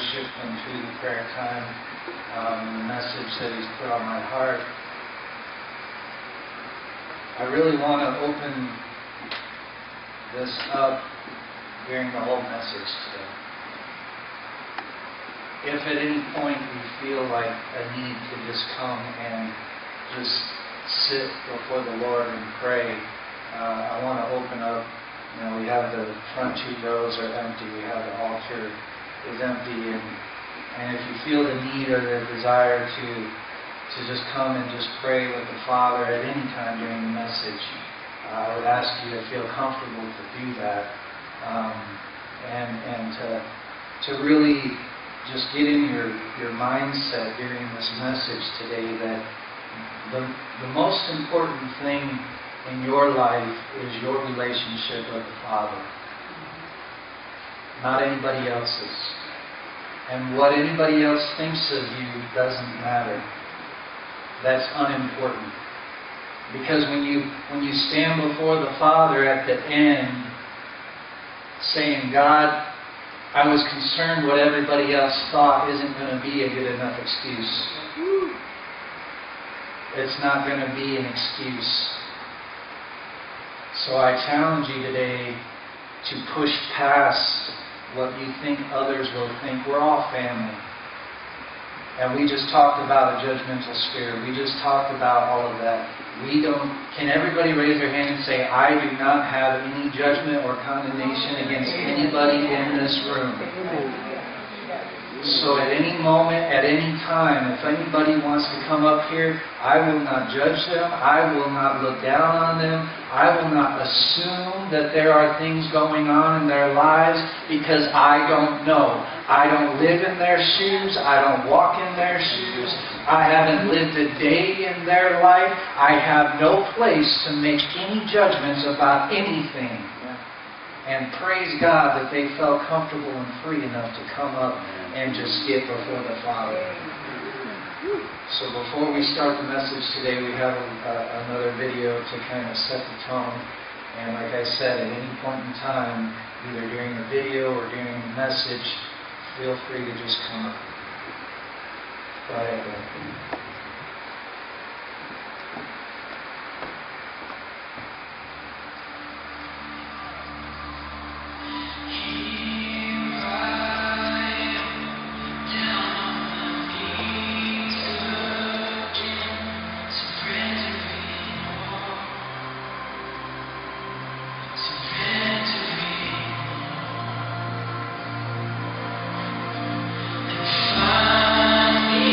worship and through the prayer time, the message that He's put on my heart. I really want to open this up during the whole message today. If at any point you feel like a need to just come and just sit before the Lord and pray, I want to open up. We have the front 2 rows are empty. We have the altar is empty, and if you feel the need or the desire to just come and just pray with the Father at any time during the message, I would ask you to feel comfortable to do that, and to really just get in your mindset during this message today that the most important thing in your life is your relationship with the Father, not anybody else's. And what anybody else thinks of you doesn't matter. That's unimportant. Because when you stand before the Father at the end saying, God, I was concerned what everybody else thought isn't going to be a good enough excuse. It's not going to be an excuse. So I challenge you today to push past what you think others will think. We're all family. And we just talked about a judgmental spirit. We just talked about all of that. Can everybody raise their hand and say, I do not have any judgment or condemnation against anybody in this room? So at any moment, at any time, if anybody wants to come up here, I will not judge them. I will not look down on them. I will not assume that there are things going on in their lives because I don't know. I don't live in their shoes. I don't walk in their shoes. I haven't lived a day in their life. I have no place to make any judgments about anything. And praise God that they felt comfortable and free enough to come up and just get before the Father. So before we start the message today, we have another video to kind of set the tone. And like I said, at any point in time, either during the video or during the message, feel free to just come up. Go ahead, Brad. Find me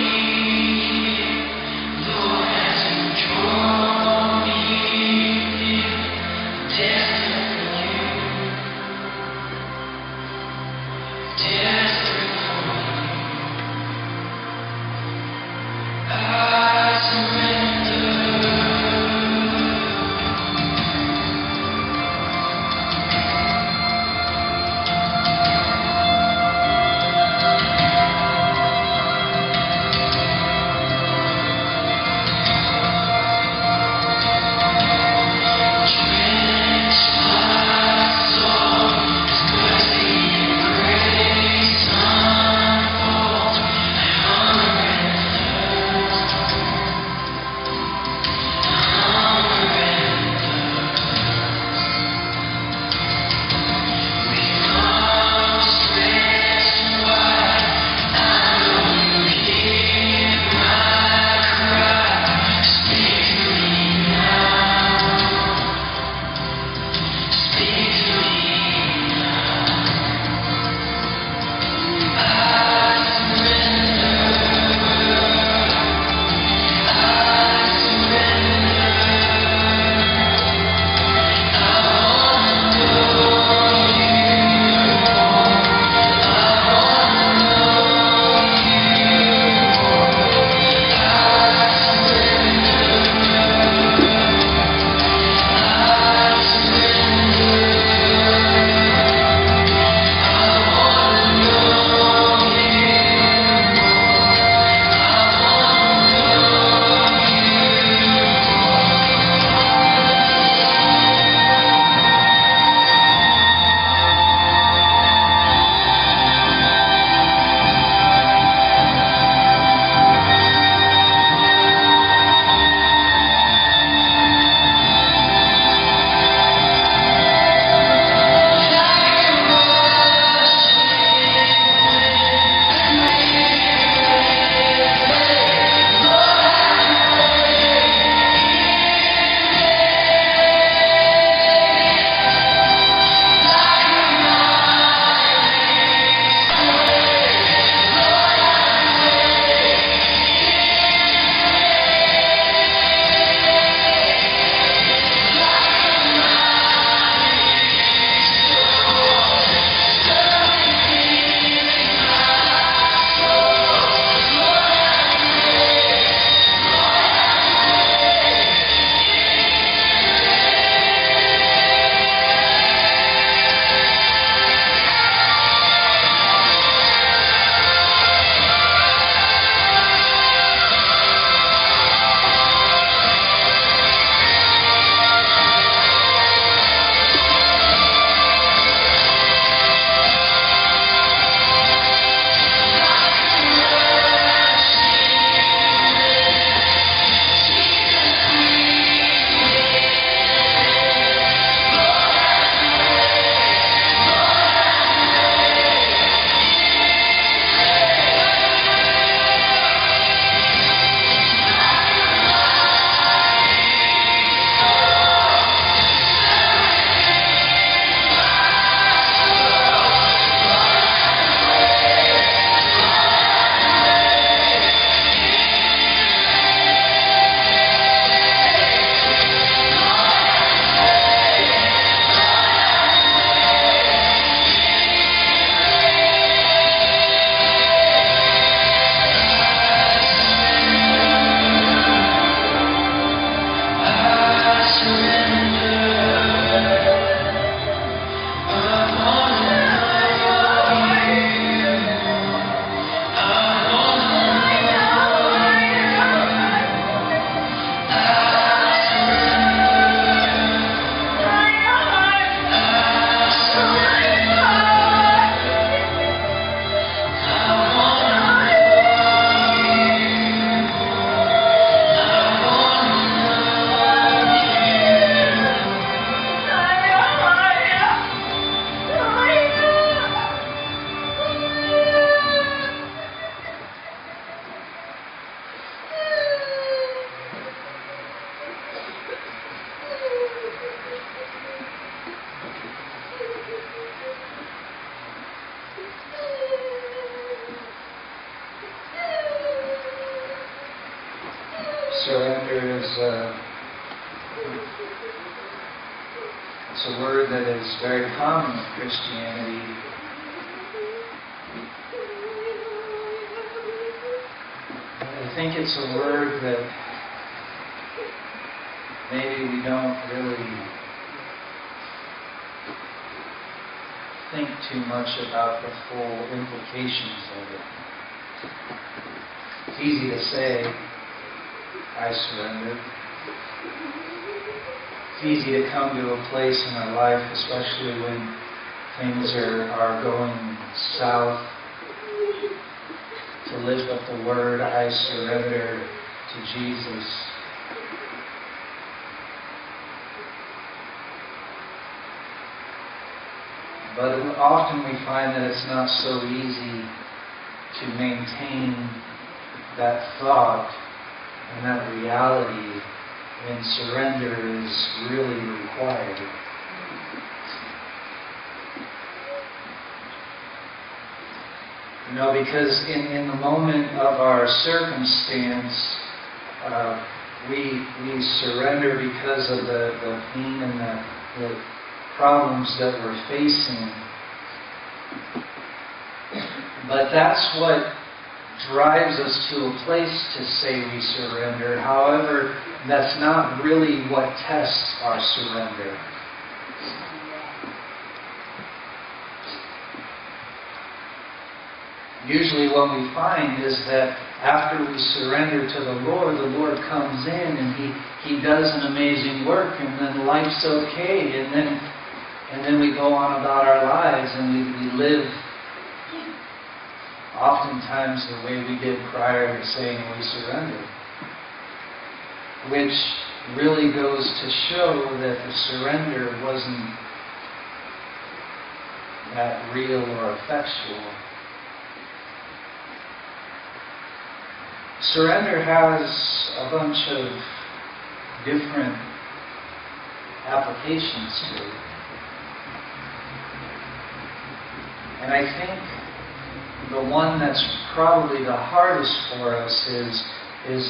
surrender is it's a word that is very common in Christianity. I think it's a word that maybe we don't really think too much about the full implications of it. It's easy to say, I surrender. It's easy to come to a place in our life, especially when things are going south, to lift up the word, I surrender to Jesus. But often we find that it's not so easy to maintain that thought and that reality when surrender is really required. Because in the moment of our circumstance, we surrender because of the pain and the problems that we're facing. But that's what drives us to a place to say we surrender. However, that's not really what tests our surrender. Usually what we find is that after we surrender to the Lord comes in and He does an amazing work, and then life's okay, and then we go on about our lives and we live oftentimes the way we did prior to saying we surrender. Which really goes to show that the surrender wasn't that real or effectual. Surrender has a bunch of different applications to it. And I think the one that's probably the hardest for us is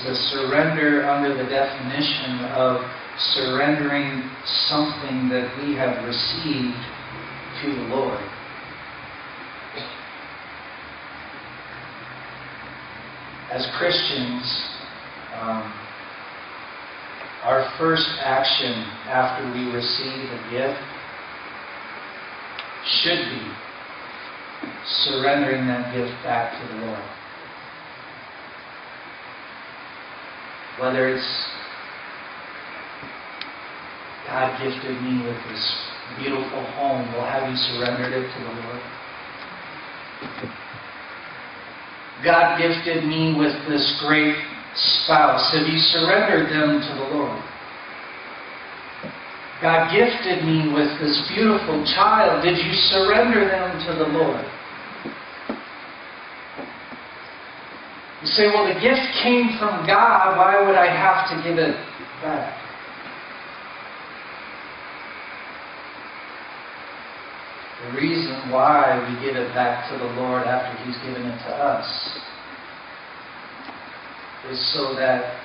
the surrender under the definition of surrendering something that we have received to the Lord. As Christians, our first action after we receive a gift should be surrendering that gift back to the Lord. Whether it's God gifted me with this beautiful home, well, have you surrendered it to the Lord? God gifted me with this great spouse. Have you surrendered them to the Lord? God gifted me with this beautiful child. Did you surrender them to the Lord? You say, well, the gift came from God. Why would I have to give it back? The reason why we give it back to the Lord after He's given it to us is so that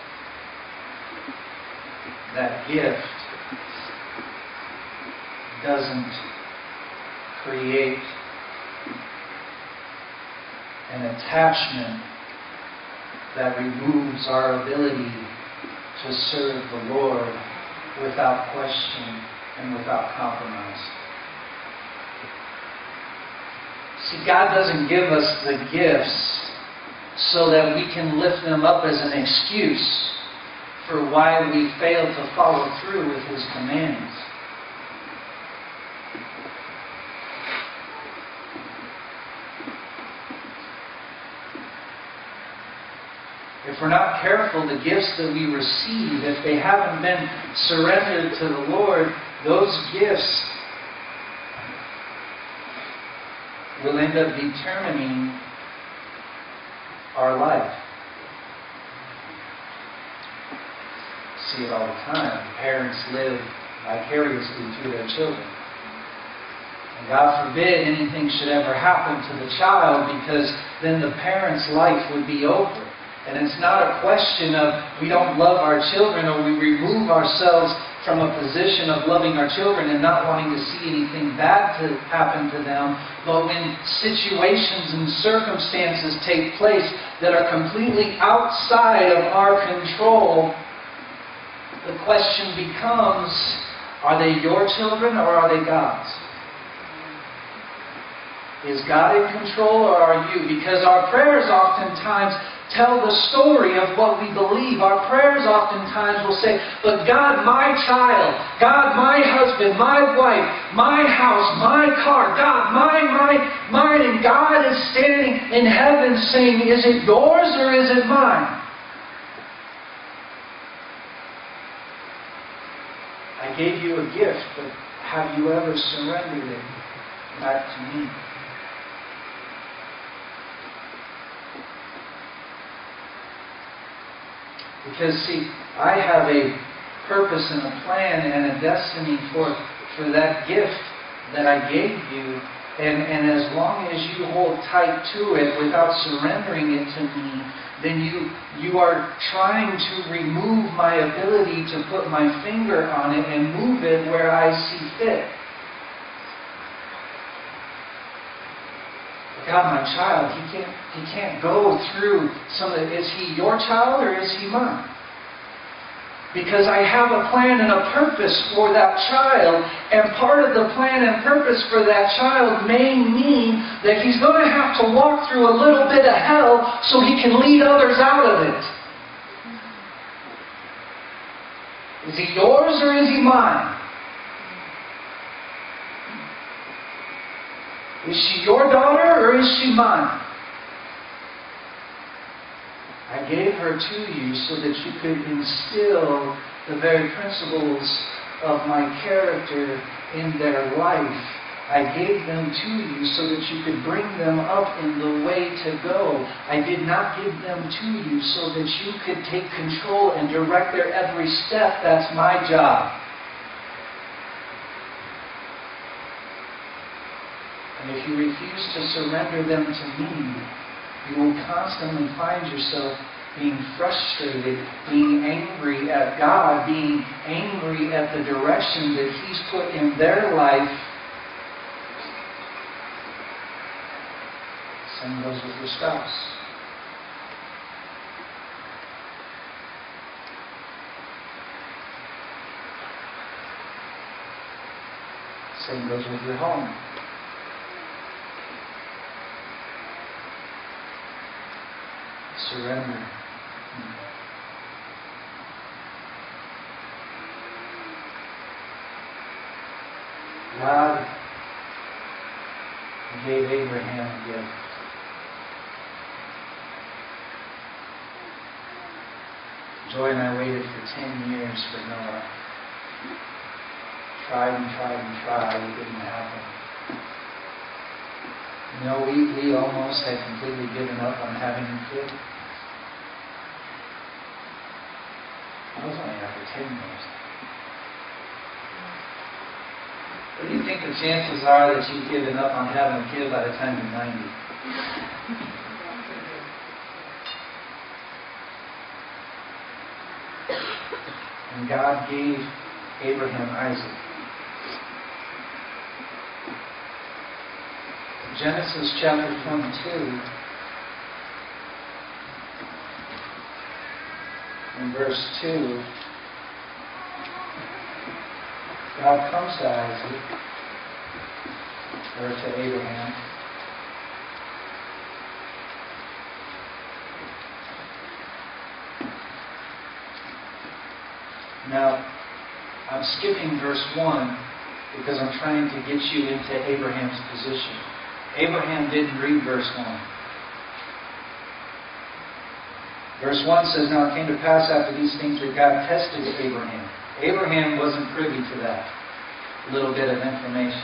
that gift doesn't create an attachment that removes our ability to serve the Lord without question and without compromise. See, God doesn't give us the gifts so that we can lift them up as an excuse for why we fail to follow through with His commands. If we're not careful, the gifts that we receive, if they haven't been surrendered to the Lord, those gifts will end up determining our life. See it all the time. Parents live vicariously through their children. And God forbid anything should ever happen to the child, because then the parent's life would be over. And it's not a question of we don't love our children or we remove ourselves from a position of loving our children and not wanting to see anything bad to happen to them. But when situations and circumstances take place that are completely outside of our control, the question becomes, are they your children or are they God's? Is God in control or are you? Because our prayers oftentimes tell the story of what we believe. Our prayers oftentimes will say, but God, my child, God, my husband, my wife, my house, my car, God, mine. And God is standing in heaven saying, is it yours or is it mine? I gave you a gift, but have you ever surrendered it back to me? Because, see, I have a purpose and a plan and a destiny for that gift that I gave you. And as long as you hold tight to it without surrendering it to me, then you are trying to remove my ability to put my finger on it and move it where I see fit. God, my child, he can't go through some of it. Is he your child or is he mine? Because I have a plan and a purpose for that child, and part of the plan and purpose for that child may mean that he's going to have to walk through a little bit of hell so he can lead others out of it. Is he yours or is he mine? Is she your daughter or is she mine? I gave her to you so that you could instill the very principles of my character in their life. I gave them to you so that you could bring them up in the way to go. I did not give them to you so that you could take control and direct their every step. That's my job. And if you refuse to surrender them to me, you will constantly find yourself being frustrated, being angry at God, being angry at the direction that He's put in their life. Same goes with your spouse. Same goes with your home. Surrender. God gave Abraham a gift. Joy and I waited for 10 years for Noah. Tried and tried and tried. It didn't happen. You know, we almost had completely given up on having a kid. I was only after 10 years. What do you think the chances are that you've given up on having a kid by the time you're 90? And God gave Abraham Isaac. Genesis chapter 22 in verse 2, God comes to Isaac, or to Abraham, now I'm skipping verse 1 because I'm trying to get you into Abraham's position. Abraham didn't read verse 1. Verse 1 says, now it came to pass after these things that God tested Abraham. Abraham wasn't privy to that little bit of information.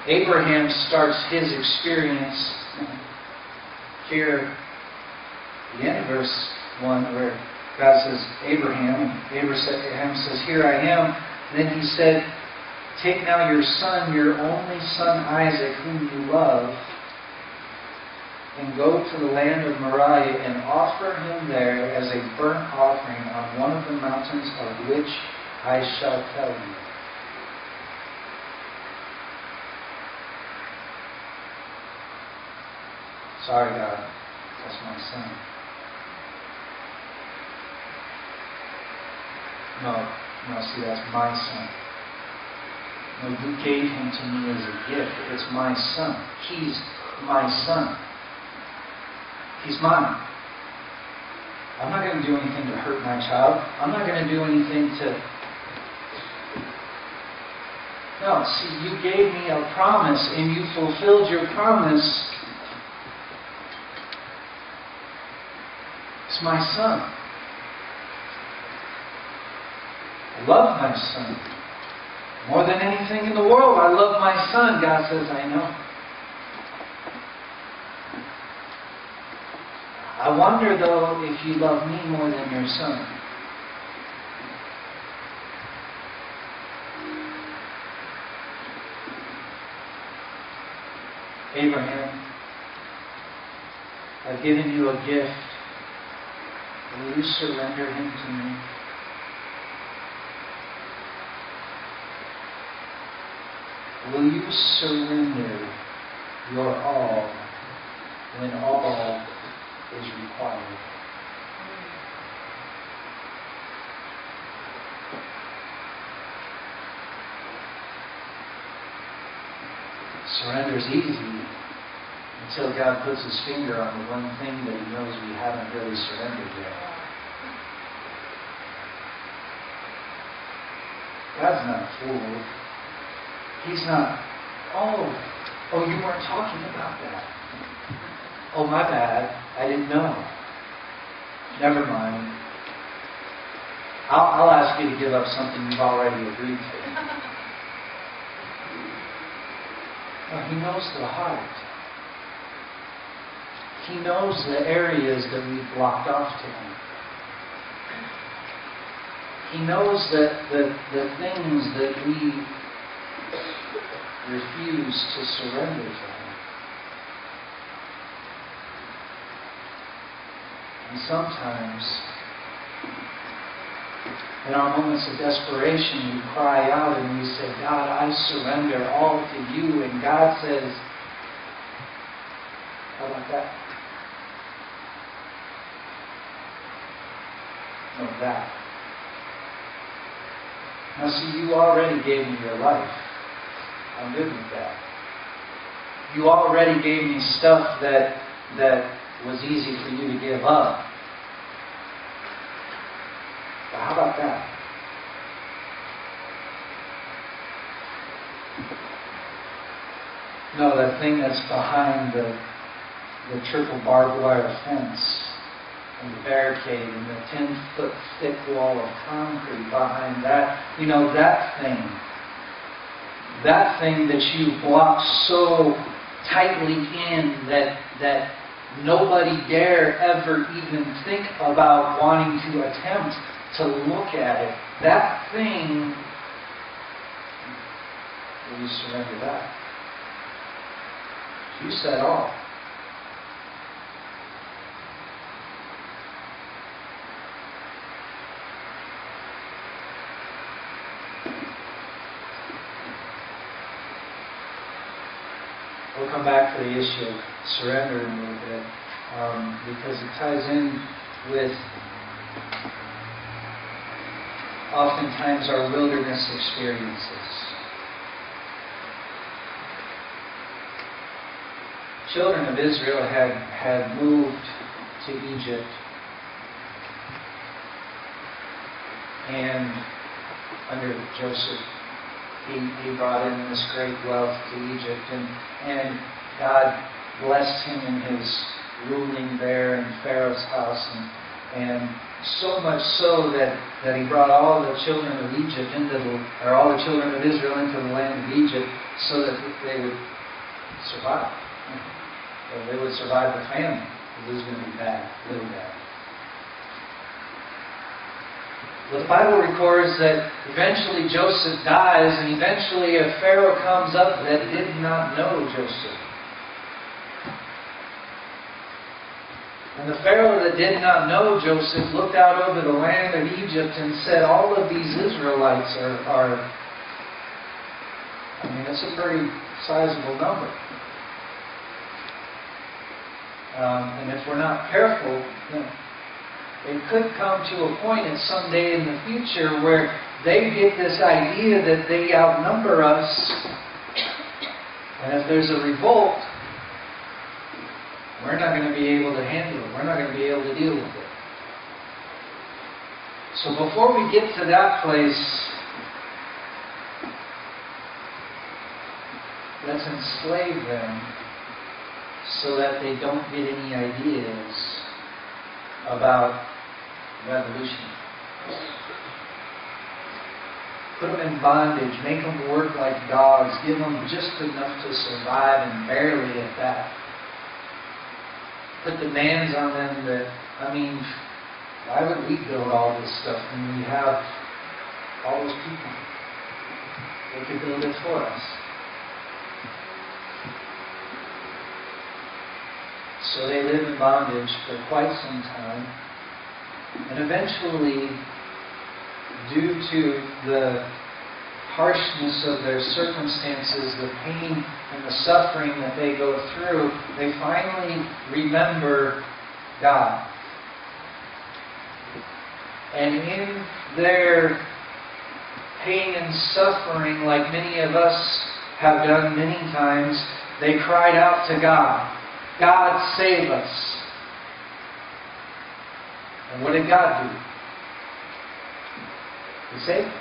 Abraham starts his experience here at the end of verse 1 where God says, Abraham, and Abraham says, here I am. And then he said, Take now your son, your only son Isaac, whom you love, and go to the land of Moriah and offer him there as a burnt offering on one of the mountains of which I shall tell you. Sorry, God, that's my son. No, see, that's my son. No, you gave him to me as a gift. It's my son. He's my son. He's mine. I'm not going to do anything to hurt my child. I'm not going to do anything to... No, see, you gave me a promise and you fulfilled your promise. It's my son. I love my son. More than anything in the world, I love my son. God says, I know. I wonder, though, if you love me more than your son. Abraham, I've given you a gift. Will you surrender him to me? Will you surrender your all when all is required? Surrender is easy until God puts his finger on the one thing that he knows we haven't really surrendered yet. God's not a fool. He's not, oh, you weren't talking about that. Oh, my bad. I didn't know. Never mind. I'll ask you to give up something you've already agreed to. No, he knows the heart. He knows the areas that we've blocked off to him. He knows that the things that we refuse to surrender to him. And sometimes, in our moments of desperation, we cry out and we say, God, I surrender all to you. And God says, how about that? No, that. Now see, you already gave me your life. I'm good with that. You already gave me stuff that was easy for you to give up. But how about that? No, that thing that's behind the triple barbed wire fence and the barricade and the 10-foot thick wall of concrete behind that, that thing that you blocked so tightly in that nobody dare ever even think about wanting to attempt to look at it. That thing, will you surrender that? You said all. We'll come back to the issue of surrender in a little bit, because it ties in with oftentimes our wilderness experiences. Children of Israel had moved to Egypt, and under Joseph, he brought in this great wealth to Egypt, and God blessed him in his ruling there in Pharaoh's house, and so much so that he brought all the children of Egypt all the children of Israel into the land of Egypt so that they would survive. Or they would survive the famine. It was going to be bad, really bad. But the Bible records that eventually Joseph dies, and eventually a Pharaoh comes up that did not know Joseph. And the Pharaoh that did not know Joseph looked out over the land of Egypt and said, all of these Israelites are that's a pretty sizable number. And if we're not careful, it could come to a point at some day in the future where they get this idea that they outnumber us, and if there's a revolt, we're not going to be able to handle it. We're not going to be able to deal with it. So before we get to that place, let's enslave them so that they don't get any ideas about revolution. Put them in bondage, make them work like dogs, give them just enough to survive and barely at that. Put demands on them that, why would we build all this stuff when we have all those people? They could build it for us. So they live in bondage for quite some time. And eventually, due to the harshness of their circumstances, the pain and the suffering that they go through, they finally remember God. And in their pain and suffering, like many of us have done many times, they cried out to God, God, save us. And what did God do? He saved them.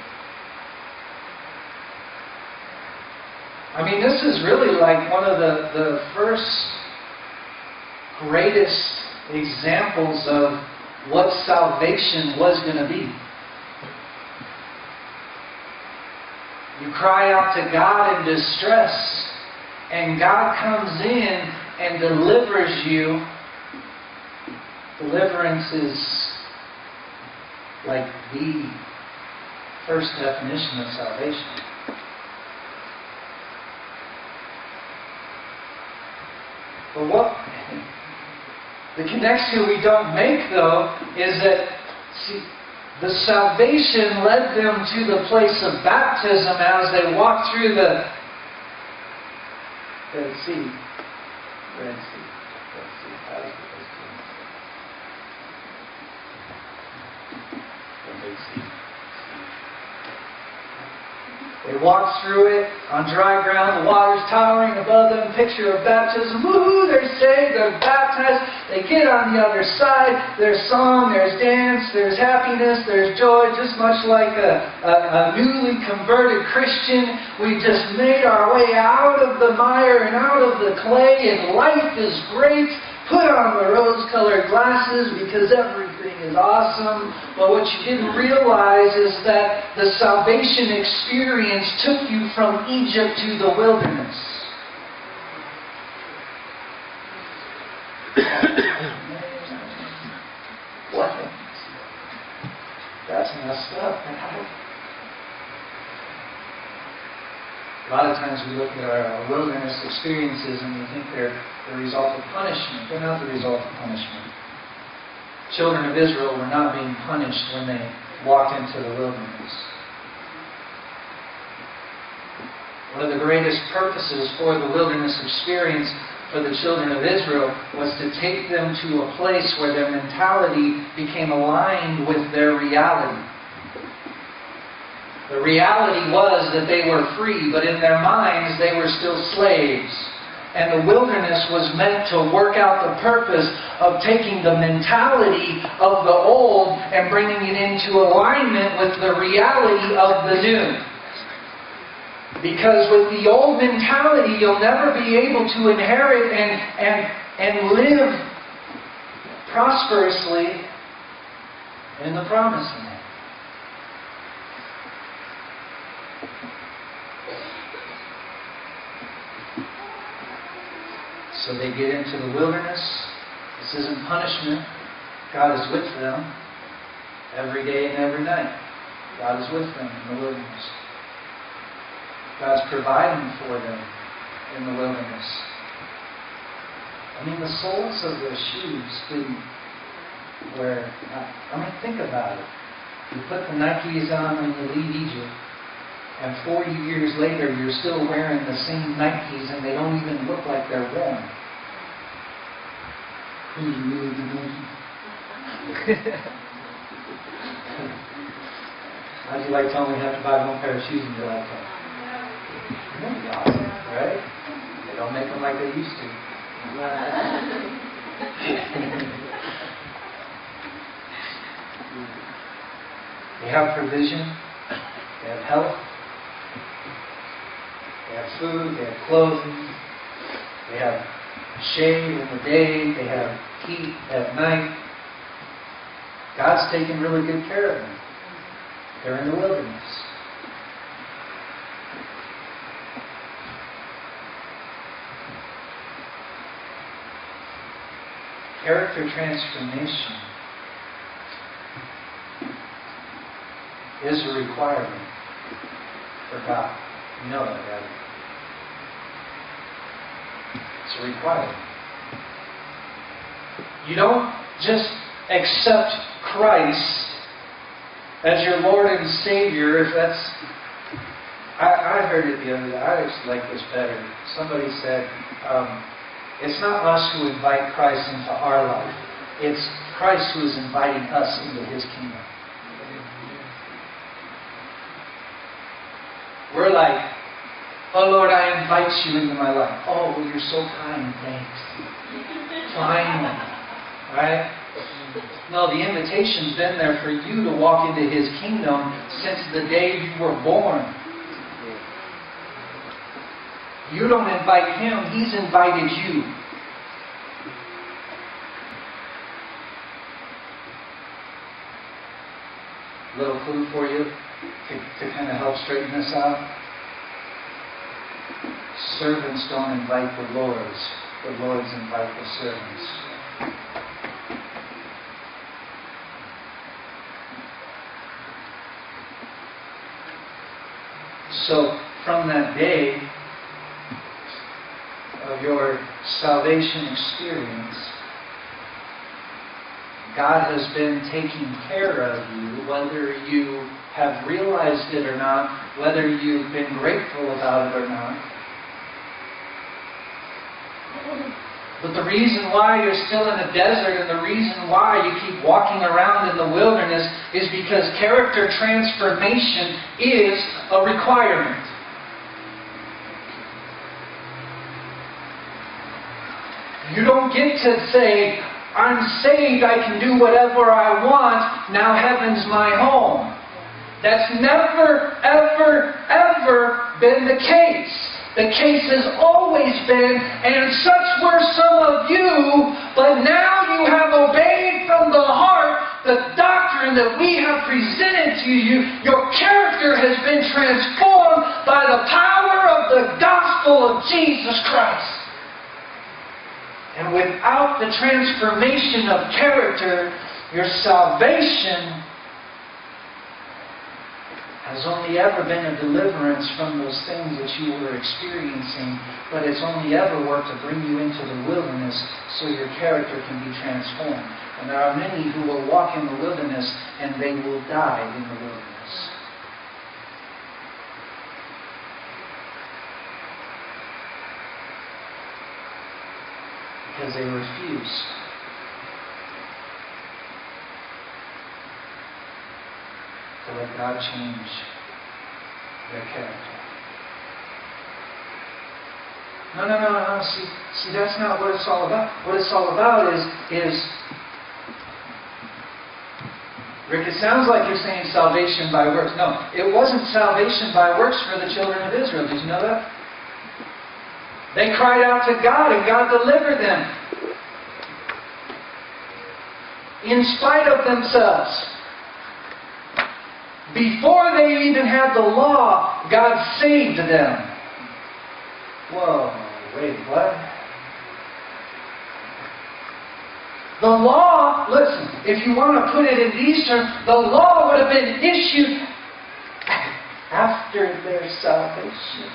This is really like one of the first greatest examples of what salvation was going to be. You cry out to God in distress, and God comes in and delivers you. Deliverance is like the first definition of salvation. But what the connection we don't make, though, is that the salvation led them to the place of baptism as they walked through the Red Sea. Red Sea. How is it? The Red Sea. They walked through it on dry ground, the water's towering above them, picture of baptism. Woohoo, they're saved, they're baptized. They get on the other side, there's song, there's dance, there's happiness, there's joy, just much like a newly converted Christian. We just made our way out of the mire and out of the clay, and life is great. Put on the rose-colored glasses because everything is awesome. But what you didn't realize is that the salvation experience took you from Egypt to the wilderness. What? That's messed up. A lot of times we look at our wilderness experiences and we think they're the result of punishment. They're not the result of punishment. Children of Israel were not being punished when they walked into the wilderness. One of the greatest purposes for the wilderness experience for the children of Israel was to take them to a place where their mentality became aligned with their reality. The reality was that they were free, but in their minds they were still slaves. And the wilderness was meant to work out the purpose of taking the mentality of the old and bringing it into alignment with the reality of the new. Because with the old mentality, you'll never be able to inherit and live prosperously in the promised land. So they get into the wilderness. This isn't punishment. God is with them. every day and every night. God is with them in the wilderness. God's providing for them in the wilderness. I mean, the soles of their shoes didn't wear. I mean, think about it. You put the Nikes on when you leave Egypt, and 40 years later you're still wearing the same Nikes and they don't even look like they're worn. Who's really the Nike? How'd you like telling me you have to buy one pair of shoes in your lifetime? That'd be awesome, right? They don't make them like they used to. They have provision. They have health. They have food. They have clothing. They have shade in the day. They have heat at night. God's taking really good care of them. They're in the wilderness. Character transformation is a requirement for God. You know that, right? It's a requirement. You don't just accept Christ as your Lord and Savior if that's... I heard it the other day. I actually like this better. Somebody said, it's not us who invite Christ into our life. It's Christ who is inviting us into His kingdom. We're like, oh Lord, I invite you into my life. Oh, well, you're so kind. Thanks. Finally. Right? No, the invitation's been there for you to walk into His kingdom since the day you were born. You don't invite Him, He's invited you. Little clue for you to kind of help straighten this out. Servants don't invite the Lords invite the servants. So, from that day of your salvation experience, God has been taking care of you, whether you have realized it or not, whether you've been grateful about it or not. But the reason why you're still in the desert and the reason why you keep walking around in the wilderness is because character transformation is a requirement. You don't get to say, I'm saved, I can do whatever I want, now heaven's my home. That's never, ever, ever been the case. The case has always been, and such were some of you, but now you have obeyed from the heart the doctrine that we have presented to you. Your character has been transformed by the power of the gospel of Jesus Christ. And without the transformation of character, your salvation has only ever been a deliverance from those things that you were experiencing, but it's only ever worked to bring you into the wilderness so your character can be transformed. And there are many who will walk in the wilderness and they will die in the wilderness. Because they refuse to let God change their character. No. See, that's not what it's all about. What it's all about is Rick, it sounds like you're saying salvation by works. No, it wasn't salvation by works for the children of Israel. Did you know that? They cried out to God and God delivered them. In spite of themselves. Before they even had the law, God saved them. Whoa, wait, what? The law, listen, if you want to put it in these terms, the law would have been issued after their salvation.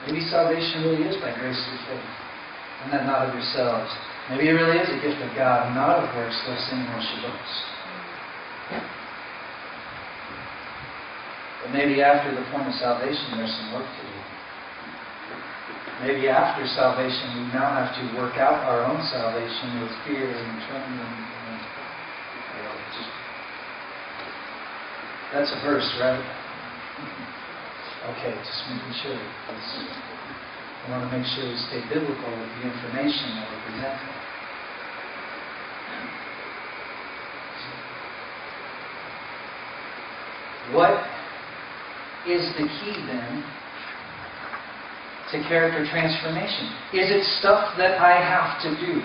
Maybe salvation really is by grace through faith, and that not of yourselves. Maybe it really is a gift of God, and not of works, lest anyone should boast. But maybe after the point of salvation, there's some work to do. Maybe after salvation, we now have to work out our own salvation with fear and trembling. That's a verse, right? Okay, just making sure. I want to make sure we stay biblical with the information that we're presenting. What is the key then to character transformation? Is it stuff that I have to do?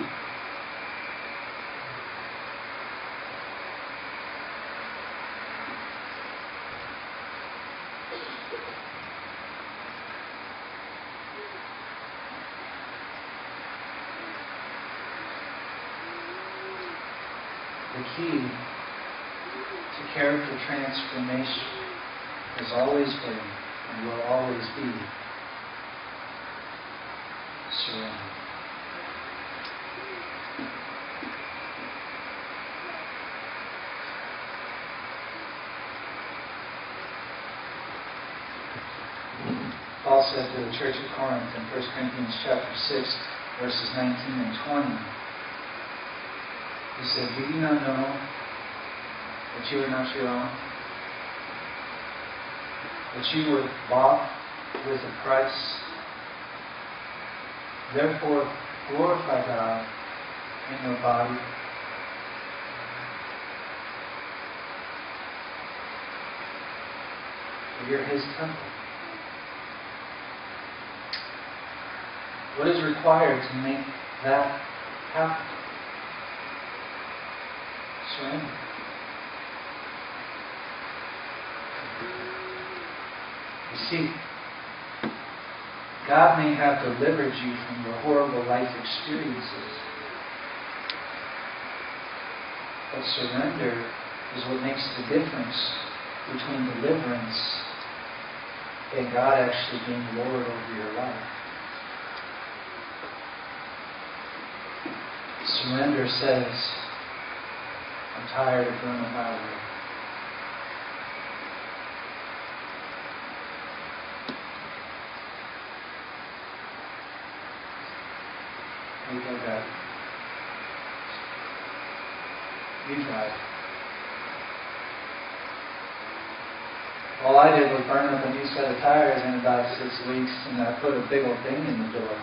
The key to character transformation has always been and will always be surrender. Paul said to the church of Corinth in 1 Corinthians chapter 6, verses 19 and 20, he said, "Do you not know that you are not your own? That you were bought with a price? Therefore, glorify God in your body." For you're His temple. What is required to make that happen? Surrender. You see, God may have delivered you from your horrible life experiences, but surrender is what makes the difference between deliverance and God actually being Lord over your life. Surrender says, I'm tired of doing it my way. You go, God. You tried. All I did was burn up a new set of tires in about 6 weeks, and I put a big old thing in the door.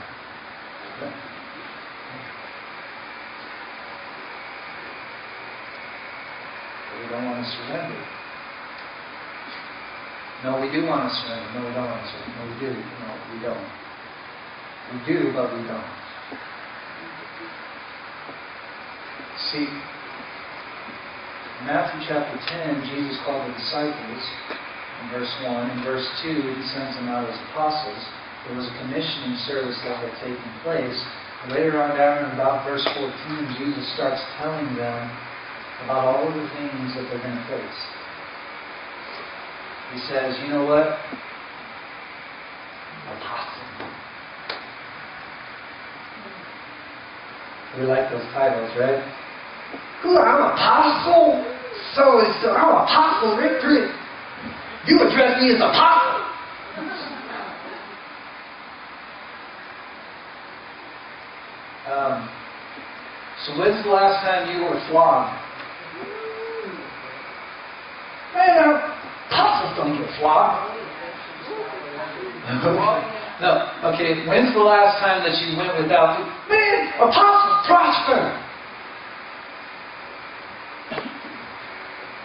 We don't want to surrender. No, we do want to surrender. No, we don't want to surrender. No, we do. No, we don't. We do, but we don't. See, in Matthew chapter 10, Jesus called the disciples in verse 1. In verse 2, He sends them out as apostles. There was a commissioning service that had taken place. Later on down in about verse 14, Jesus starts telling them about all of the things that they're going to face. He says, you know what? Apostle. We like those titles, right? Ooh, I'm apostle. I'm apostle Rick. You address me as apostle. So when's the last time you were flogged? Man, apostles don't get flogged. No, okay, when's the last time that you went without food? Man, apostles prosper.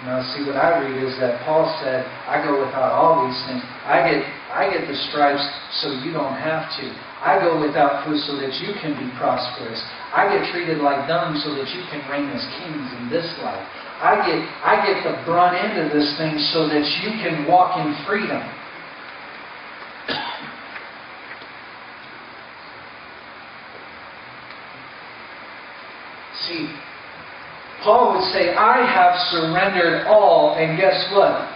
Now, see, what I read is that Paul said, I go without all these things. I I get the stripes so you don't have to. I go without food so that you can be prosperous. I get treated like dung so that you can reign as kings in this life. I get the brunt end of this thing so that you can walk in freedom. See, Paul would say, I have surrendered all, and guess what?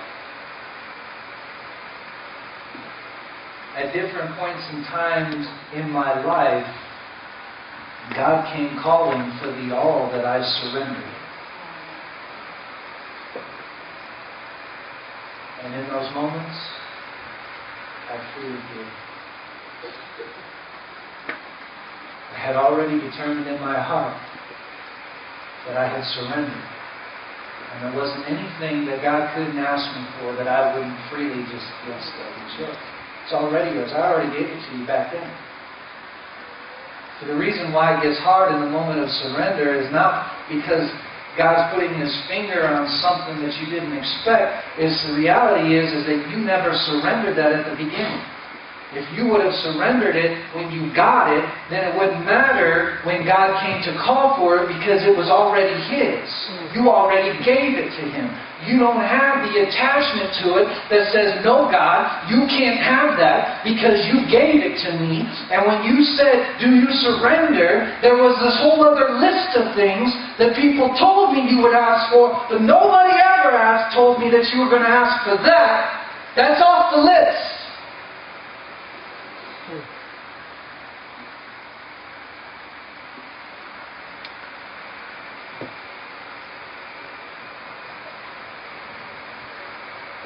At different points in times in my life, God came calling for the all that I surrendered. And in those moments, I freely gave. I had already determined in my heart that I had surrendered. And there wasn't anything that God couldn't ask me for that I wouldn't freely just, yes, God, it's yours. It's already yours. I already gave it to you back then. So the reason why it gets hard in the moment of surrender is not because God's putting His finger on something that you didn't expect. It's the reality is that you never surrendered that at the beginning. If you would have surrendered it when you got it, then it wouldn't matter when God came to call for it because it was already His. You already gave it to Him. You don't have the attachment to it that says, no, God, you can't have that because you gave it to me. And when you said, do you surrender, there was this whole other list of things that people told me you would ask for, but nobody ever told me that you were going to ask for that. That's off the list.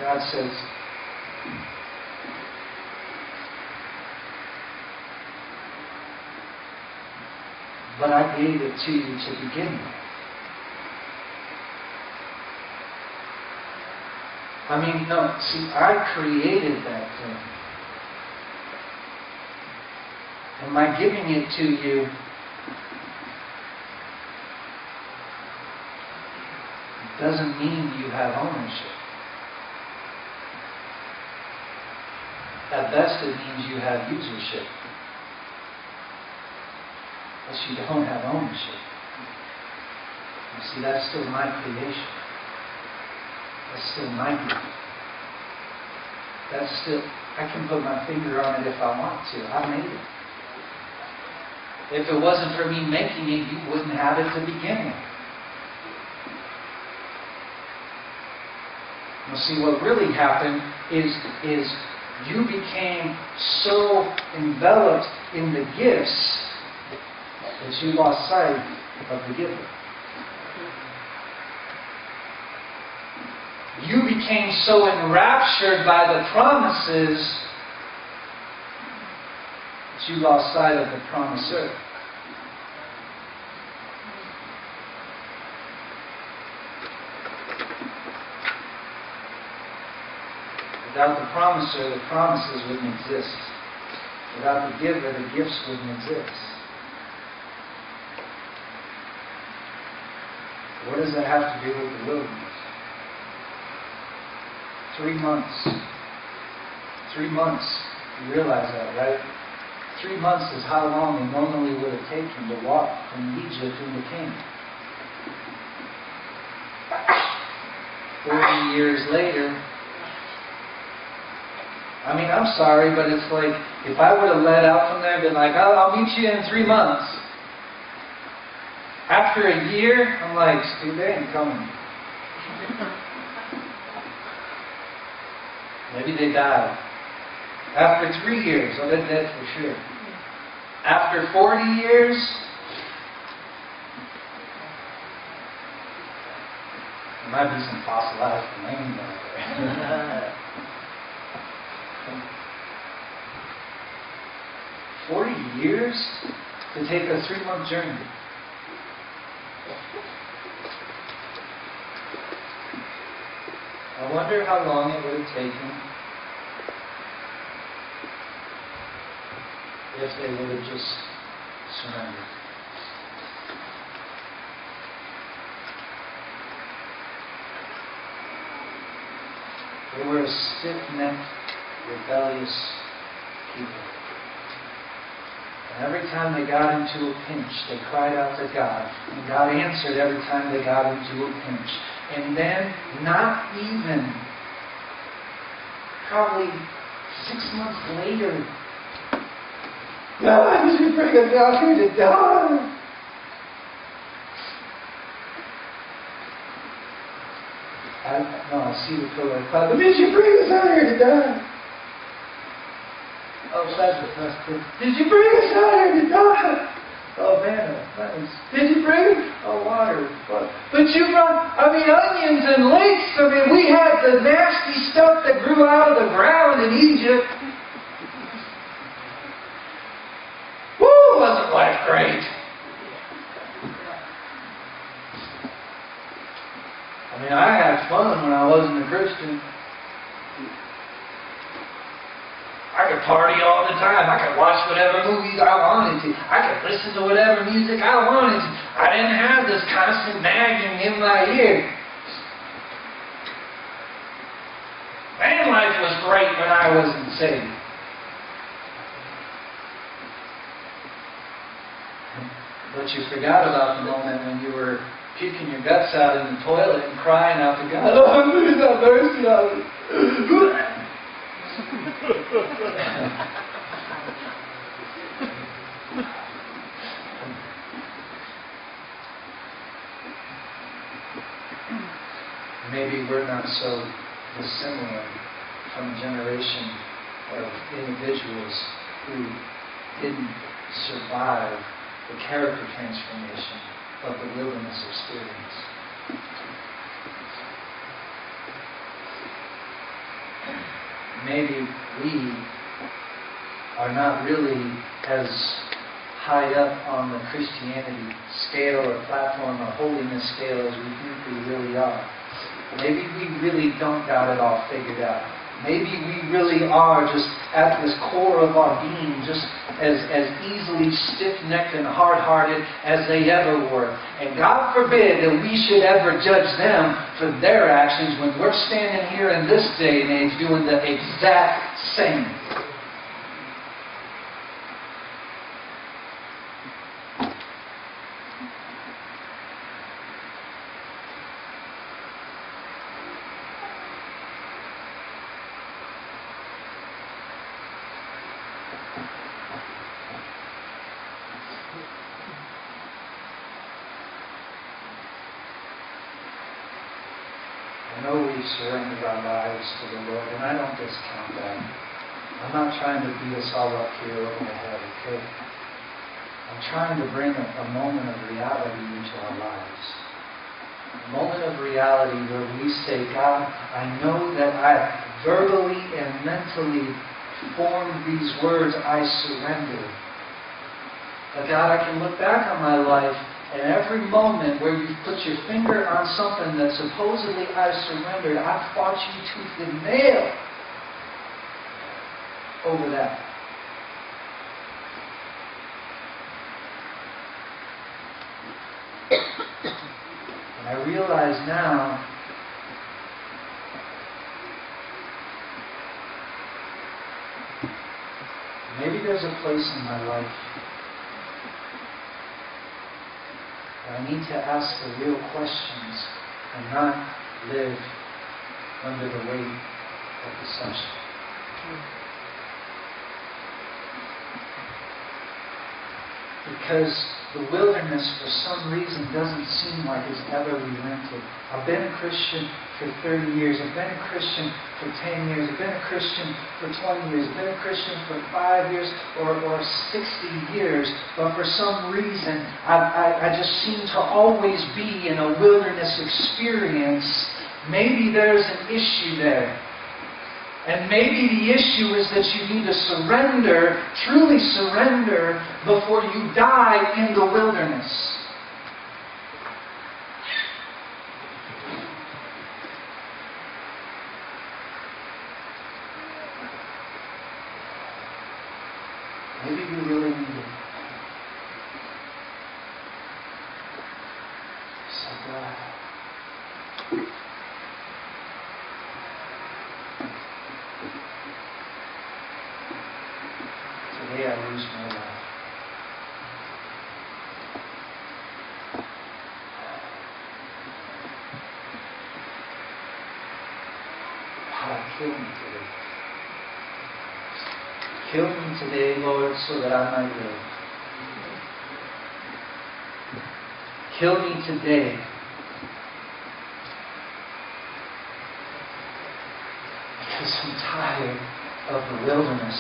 God says, but I gave it to you to begin with. I mean, no, see, I created that thing. And by giving it to you, it doesn't mean you have ownership. At best, it means you have usership. But you don't have ownership. You see, that's still my creation. That's still my gift. That's still, I can put my finger on it if I want to. I made it. If it wasn't for me making it, you wouldn't have it to begin with. Well, see, what really happened is you became so enveloped in the gifts that you lost sight of the giver. You became so enraptured by the promises that you lost sight of the promiser. Without the promiser, the promises wouldn't exist. Without the giver, the gifts wouldn't exist. What does that have to do with the wilderness? 3 months. 3 months. You realize that, right? 3 months is how long it normally would have taken to walk from Egypt into Canaan. 40 years later, I mean, I'm sorry, but it's like, if I would have let out from there and been like, oh, I'll meet you in 3 months. After a year, I'm like, dude, they ain't coming. Maybe they died. After 3 years, oh, they're dead for sure. After 40 years, there might be some fossilized remains out there. 40 years to take a 3-month journey. I wonder how long it would have taken if they would have just surrendered. They were a stiff-necked rebellious people. And every time they got into a pinch, they cried out to God. And God answered every time they got into a pinch. And then, not even, probably 6 months later, God, did you bring us out here to die? I see the pillar of cloud. Did you bring us out here to die? Oh, that's good. Did you bring us out here to die? Oh, manna, thanks. Did you bring us? Oh, water. But you brought, onions and leeks. We had the nasty stuff that grew out of the ground in Egypt. Woo, wasn't life great? I had fun when I wasn't a Christian. I could party all the time. I could watch whatever movies I wanted to. I could listen to whatever music I wanted to. I didn't have this constant nagging in my ear. Van life was great when I wasn't saved. But you forgot about the moment when you were puking your guts out in the toilet and crying out to God, "Oh, please have mercy on me." Maybe we're not so dissimilar from a generation of individuals who didn't survive the character transformation of the wilderness experience. Maybe we are not really as high up on the Christianity scale or platform or holiness scale as we think we really are. Maybe we really don't got it all figured out. Maybe we really are just at this core of our being just as easily stiff-necked and hard-hearted as they ever were. And God forbid that we should ever judge them for their actions when we're standing here in this day and age doing the exact same. I know we surrendered our lives to the Lord, and I don't discount that. I'm not trying to beat us all up here over the head, okay? I'm trying to bring a moment of reality into our lives. A moment of reality where we say, God, I know that I verbally and mentally formed these words, I surrender. But God, I can look back on my life and every moment where you put your finger on something that supposedly I surrendered, I fought you tooth and nail over that. And I realize now maybe there's a place in my life I need to ask the real questions and not live under the weight of deception. Because the wilderness, for some reason, doesn't seem like it's ever relented. I've been a Christian for 30 years. I've been a Christian for 10 years. I've been a Christian for 20 years. I've been a Christian for 5 years or 60 years. But for some reason, I just seem to always be in a wilderness experience. Maybe there's an issue there. And maybe the issue is that you need to surrender, truly surrender, before you die in the wilderness. Maybe you really need it. So God, kill me today. Kill me today, Lord, so that I might live. Kill me today. Because I'm tired of the wilderness.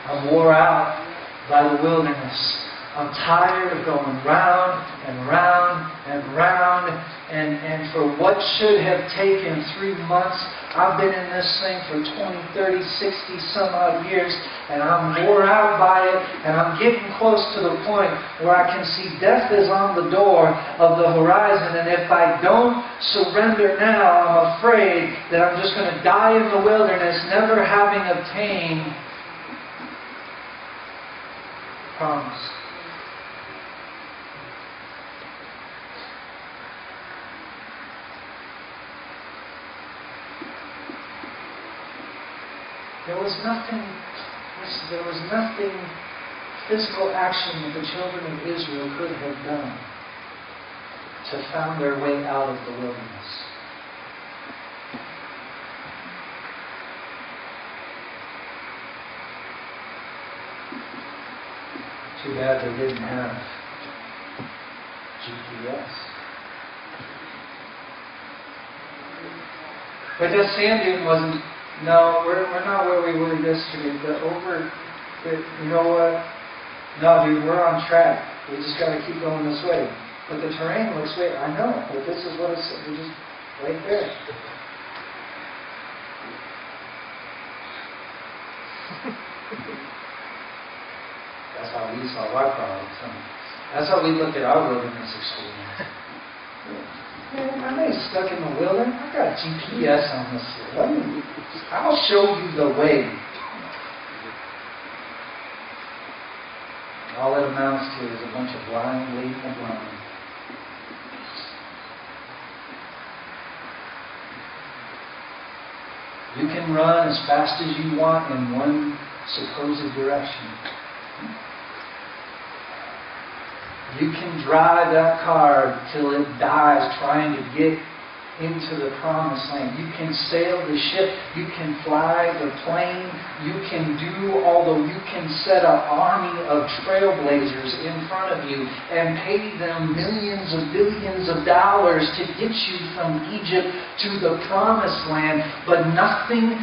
I'm wore out by the wilderness. I'm tired of going round and round and round. And for what should have taken 3 months, I've been in this thing for 20, 30, 60 some odd years. And I'm wore out by it. And I'm getting close to the point where I can see death is on the door of the horizon. And if I don't surrender now, I'm afraid that I'm just going to die in the wilderness, never having obtained promise. There was nothing physical action that the children of Israel could have done to found their way out of the wilderness. Too bad they didn't have GPS. But that sand dune wasn't. No, we're not where we were yesterday, but you know what? No, dude, we're on track. We just got to keep going this way. But the terrain looks way, I know, but this is what it's, we're just right there. That's how we solve our problems. That's how we look at our wilderness experience. Man, I ain't stuck in the wilderness. I got GPS on this. I'll show you the way. All it amounts to is a bunch of blind leading the blind. You can run as fast as you want in one supposed direction. You can drive that car till it dies trying to get into the promised land. You can sail the ship. You can fly the plane. You can do, although you can set an army of trailblazers in front of you and pay them millions of billions of dollars to get you from Egypt to the promised land. But nothing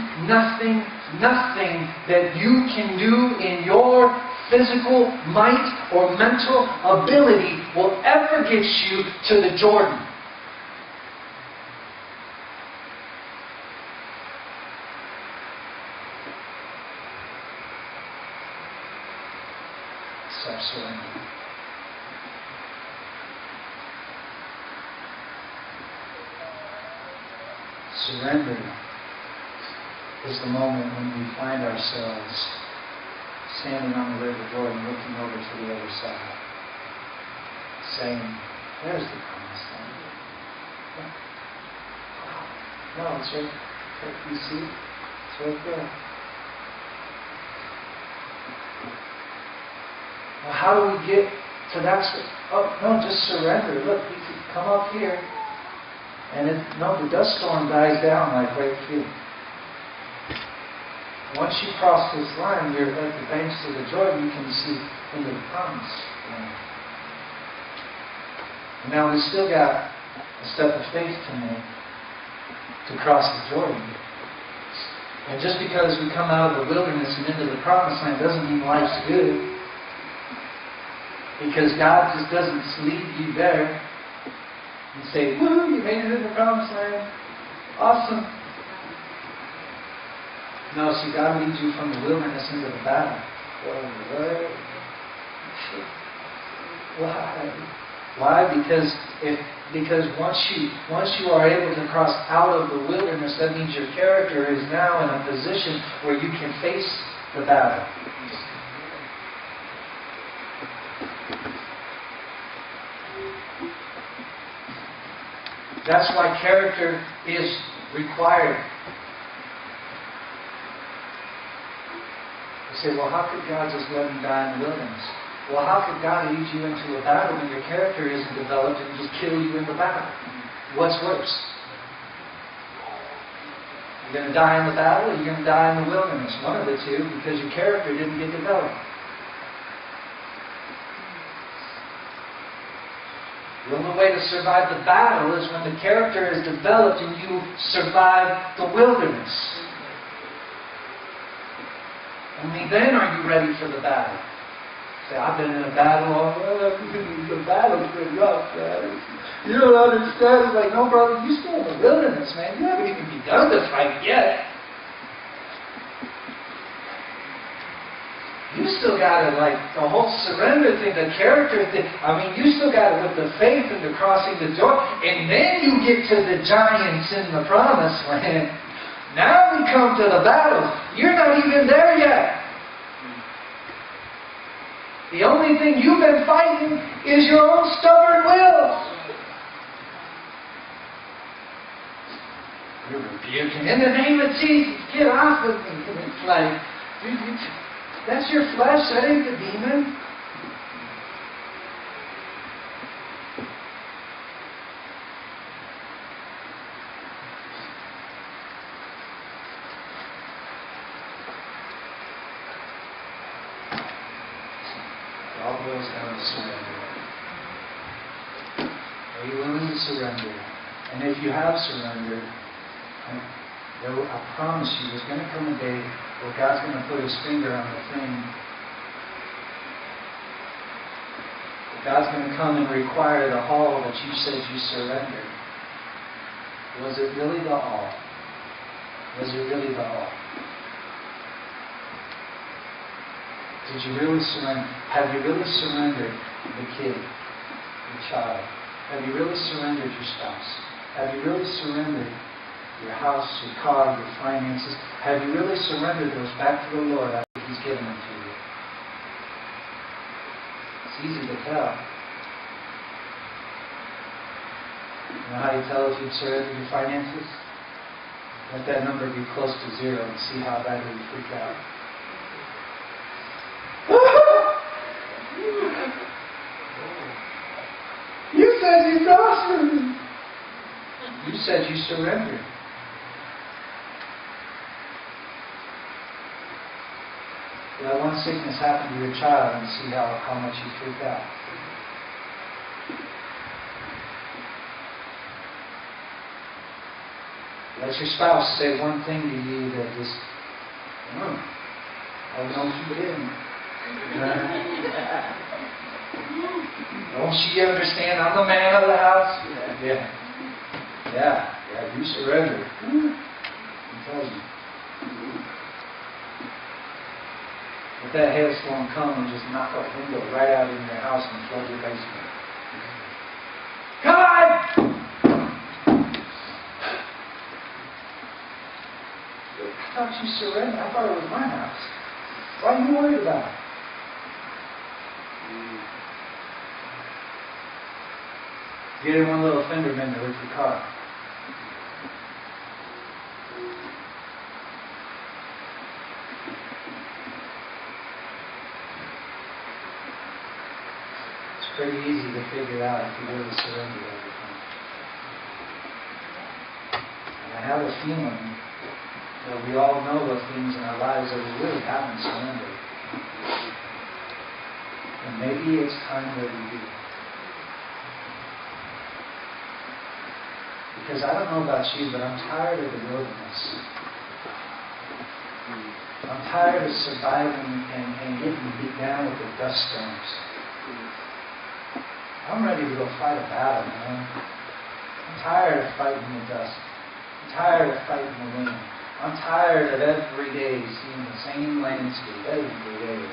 that you can do in your physical might or mental ability will ever get you to the Jordan. Except surrender. Surrender is the moment when we find ourselves standing on the river Jordan, looking over to the other side, saying, "There's the promised land." No, it's right. You see? It's right there. Well, how do we get to that? Oh, no, just surrender. Look, you can come up here, and the dust storm dies down like right here. Once you cross this line, you're at the banks of the Jordan, you can see into the promised land. Now we still got a step of faith to make to cross the Jordan. And just because we come out of the wilderness and into the promised land doesn't mean life's good. Because God just doesn't leave you there and say, "Woo, you made it in the promised land. Awesome." No, see, God leads you from the wilderness into the battle. Why? Why? Because once you are able to cross out of the wilderness, that means your character is now in a position where you can face the battle. That's why character is required. You say, well, how could God just let him die in the wilderness? Well, how could God lead you into a battle when your character isn't developed and just kill you in the battle? What's worse? You're going to die in the battle, or you're going to die in the wilderness. One of the two, because your character didn't get developed. The only way to survive the battle is when the character is developed and you survive the wilderness. Only then are you ready for the battle. Say, I've been in a battle. The battle's been rough, man. You don't understand. It's like, no, brother, you're still in the wilderness, man. You haven't even begun to fight yet. You still got to, like, the whole surrender thing, the character thing. I mean, you still got to, with the faith and the crossing the door. And then you get to the giants in the promised land. Now we come to the battle. You're not even there yet. The only thing you've been fighting is your own stubborn will. You're rebuking. In the name of Jesus, get off of me. It's like, that's your flesh, that ain't the demon. It all boils down to surrender. Are you willing to surrender? And if you have surrendered, I promise you, there's going to come a day where God's going to put His finger on the thing. God's going to come and require the all that you said you surrendered. Was it really the all? Was it really the all? Did you really surrender? Have you really surrendered the kid, the child? Have you really surrendered your spouse? Have you really surrendered your house, your car, your finances? Have you really surrendered those back to the Lord after He's given them to you? It's easy to tell. You know how you tell if you've surrendered your finances? Let that number be close to 0 and see how badly you freak out. You said you prospered. You said you surrendered. Let one sickness happen to your child and see how much you freak out. Let your spouse say one thing to you that just, I know she didn't. Don't she understand I'm the man of the house? Yeah, you surrender. I tell you. Let that hailstorm come and just knock a window right out in your house and flood your basement. Come on! I thought you surrendered. I thought it was my house. Why are you worried about it? Get in one little fender bender with your car. It's pretty easy to figure out if you really surrender everything. And I have a feeling that we all know those things in our lives that we really haven't surrendered. And maybe it's time that we do. Because I don't know about you, but I'm tired of the wilderness. I'm tired of surviving and getting beat down with the dust storms. I'm ready to go fight a battle, man. I'm tired of fighting the dust. I'm tired of fighting the wind. I'm tired of every day seeing the same landscape. Every day.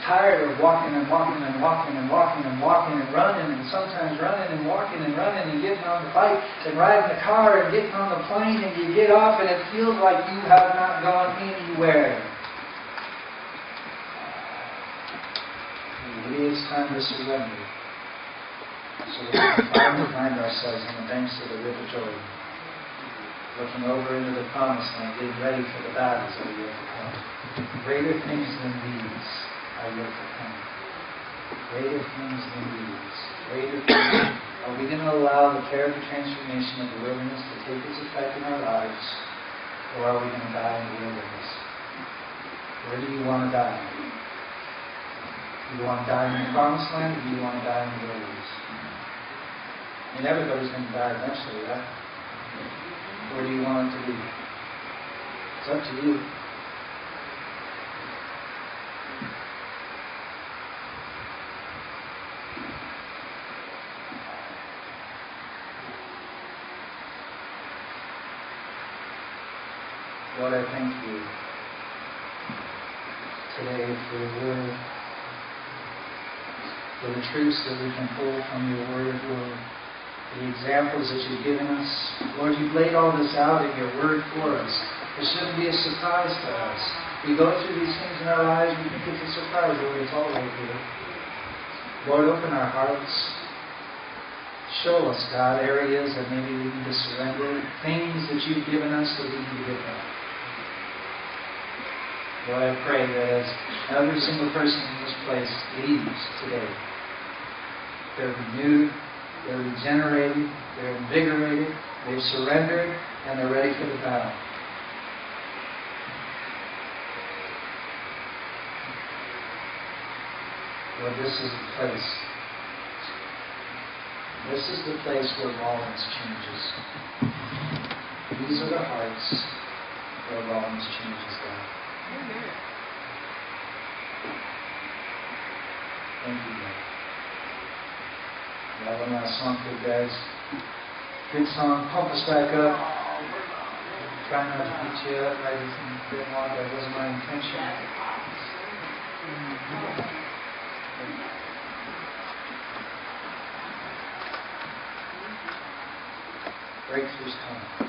Tired of walking and running and sometimes running and walking and running and getting on the bike and riding the car and getting on the plane, and you get off and it feels like you have not gone anywhere. Maybe it's time to surrender so that we can finally find ourselves on the banks of the River Jordan, looking over into the promised land, getting ready for the battles that are yet to come. Greater things than these are yet to come. Greater things than these. Greater things. Are we going to allow the character transformation of the wilderness to take its effect in our lives? Or are we going to die in the wilderness? Where do you want to die? Do you want to die in the promised land, or do you want to die in the wilderness? I mean, everybody's going to die eventually, right? Where do you want it to be? It's up to you. Lord, I thank you today for your word, for the truths that we can pull from your word, Lord, for the examples that you've given us. Lord, you've laid all this out in your word for us. It shouldn't be a surprise to us. We go through these things in our lives, we think it's a surprise, Lord, it's all right here. Lord, open our hearts. Show us, God, areas that maybe we need to surrender, things that you've given us that we need to give up. Lord, I pray that as every single person in this place leaves today, they're renewed, they're regenerated, they're invigorated, they've surrendered, and they're ready for the battle. Lord, this is the place. This is the place where Rollins changes. These are the hearts where Rollins changes, God. Thank you, Lord. We have one last song for you guys. Good song. Pump us back up. Try not to beat you up. I didn't want that. Wasn't my intention. Breakthrough's coming.